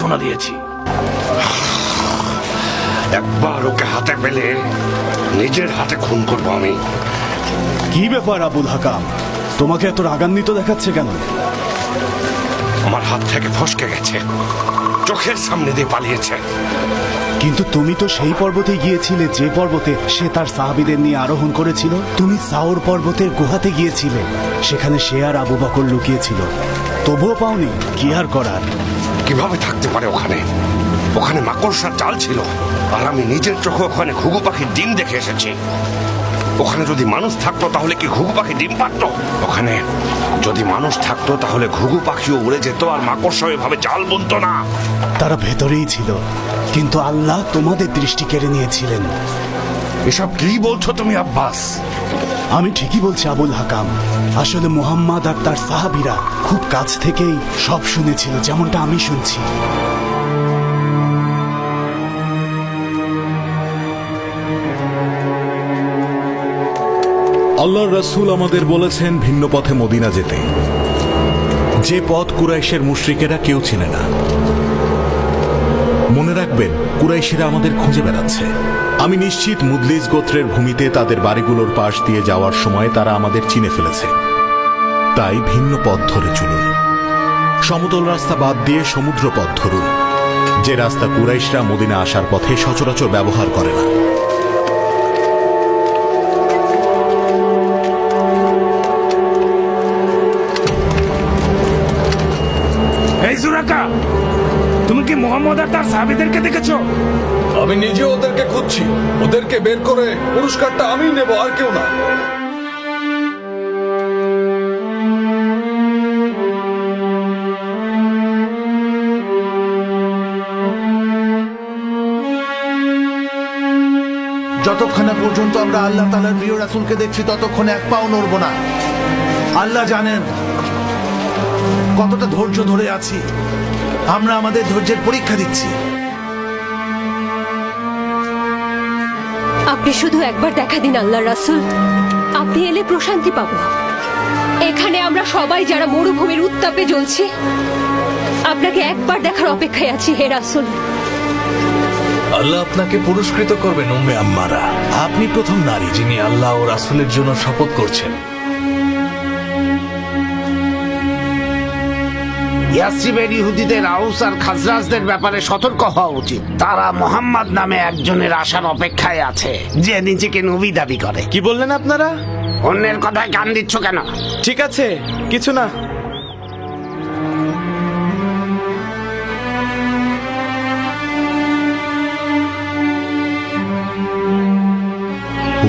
সান্ত্বনা দিয়েছি। একবার ওকে হাতে পেলে নিজের হাতে খুন করবো আমি। কি ব্যাপার আবুল হাকাম, তোমাকে এত রাগান্বিত দেখাচ্ছে কেন? আমার হাত থেকে ফসকে গেছে, চোখের সামনে দিয়ে পালিয়েছে। কিন্তু তুমি তো সেই পর্বতে গিয়েছিলে যে পর্বতে সে তার সাহাবীদের নিয়ে আরোহণ করেছিল। তুমি সাউর পর্বতের গুহাতে গিয়েছিলে, সেখানে সে আর আবু বকর লুকিয়েছিল, তবুও পাওনি। কি আর করার? কিভাবে থাকতে পারে ওখানে? ওখানে মাকড়সার জাল ছিল, আর আমি নিজের চোখে ওখানে ঘুঘু পাখির ডিম দেখে এসেছি। ওখানে যদি মানুষ থাকতো তাহলে কি ঘুঘু পাখি ডিম পারতো? ওখানে যদি মানুষ থাকতো তাহলে ঘুঘু পাখিও উড়ে যেত, আর মাকড়সা এভাবে জাল বুনতো না। তারা ভেতরেই ছিল, কিন্তু আল্লাহ তোমাদের দৃষ্টি কেড়ে নিয়েছিলেন। এসব কি বলছো তুমি আব্বাস? আমি ঠিকই বলছি আবুল হাকাম। আসলে মুহাম্মদ আর তার সাহাবীরা খুব কাছ থেকেই সব শুনেছিল, যেমনটা আমি শুনছি। আল্লাহর রাসূল আমাদের বলেছেন ভিন্ন পথে মদিনা যেতে, যে পথ কুরাইশের মুশরিকেরা কেউ চেনে না। মনে রাখবেন, কুরাইশিরা আমাদের খুঁজে বেড়াচ্ছে। আমি নিশ্চিত মুদলিস গোত্রের ভূমিতে তাদের বাড়িগুলোর পাশ দিয়ে যাওয়ার সময় তারা আমাদের চিনে ফেলেছে। তাই ভিন্ন পথ ধরে চলুন, সমতল রাস্তা বাদ দিয়ে সমুদ্র পথ ধরুন, যে রাস্তা কুরাইশরা মদিনা আসার পথে সচরাচর ব্যবহার করে না। এই সুরাকা, তুমি কি মুহাম্মদ আর তার সাহাবীদেরকে দেখেছো? আমি নিজে ওদেরকে খুঁজছি। ওদেরকে বের করে পুরস্কারটা আমিই নেব, আর কেউ না। যতক্ষণ না পর্যন্ত আমরা আল্লাহ তাআলার প্রিয় রাসূলকে দেখছি ততক্ষণ এক পাও নড়ব না। আল্লাহ জানেন কতটা ধৈর্য ধরে আছি। আমরা আমাদের ধৈর্যের পরীক্ষা দিচ্ছি। আপনি শুধু একবার দেখা দিন আল্লাহর রাসূল, আপনি এলে প্রশান্তি পাবো। এখানে আমরা সবাই যারা মরুভূমির উত্তাপে জ্বলছি, আপনাকে একবার দেখার অপেক্ষায় আছি হে রাসূল। আল্লাহ আপনাকে পুরস্কৃত করবেন উম্মে আম্মারা। আপনি প্রথম নারী যিনি আল্লাহ ও রাসূলের জন্য শপথ করছেন। ইয়াসরিবের ইহুদিদের আউস আর খাজরাজদের ব্যাপারে সতর্ক হওয়া উচিত। তারা মোহাম্মদ নামে একজনের আসার অপেক্ষায় আছে, যে নিজেকে নবী দাবি করে। কি বললেন আপনারা? অন্যের কথায় কান দিচ্ছ কেন? ঠিক আছে, কিছু না।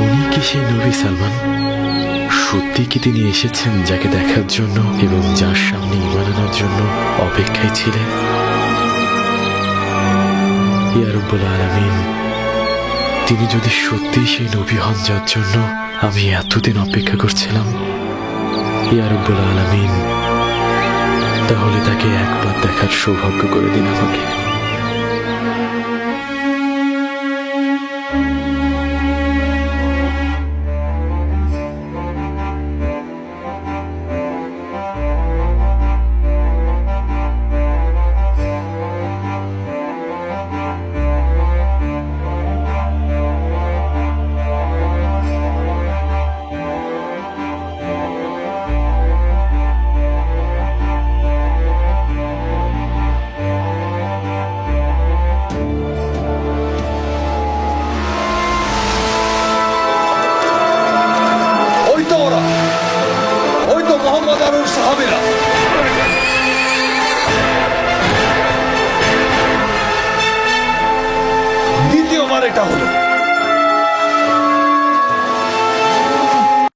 উনি কি সেই নবী সালমান? সত্যি কি তিনি এসেছেন যাকে দেখার জন্য এবং যার সামনে ঈমান আনার জন্য অপেক্ষায় ছিলেন? ইয়া রাব্বুল আলামিন, তিনি যদি সত্যি সেই নবী হন যার জন্য আমি এতদিন অপেক্ষা করছিলাম, ইয়া রাব্বুল আলামিন, তাহলে তাকে একবার দেখার সৌভাগ্য করে দিন আমাকে। ওই তো মোহাম্মদ আর ওর সাহাবীরা। দ্বিতীয়বার এটা হলো।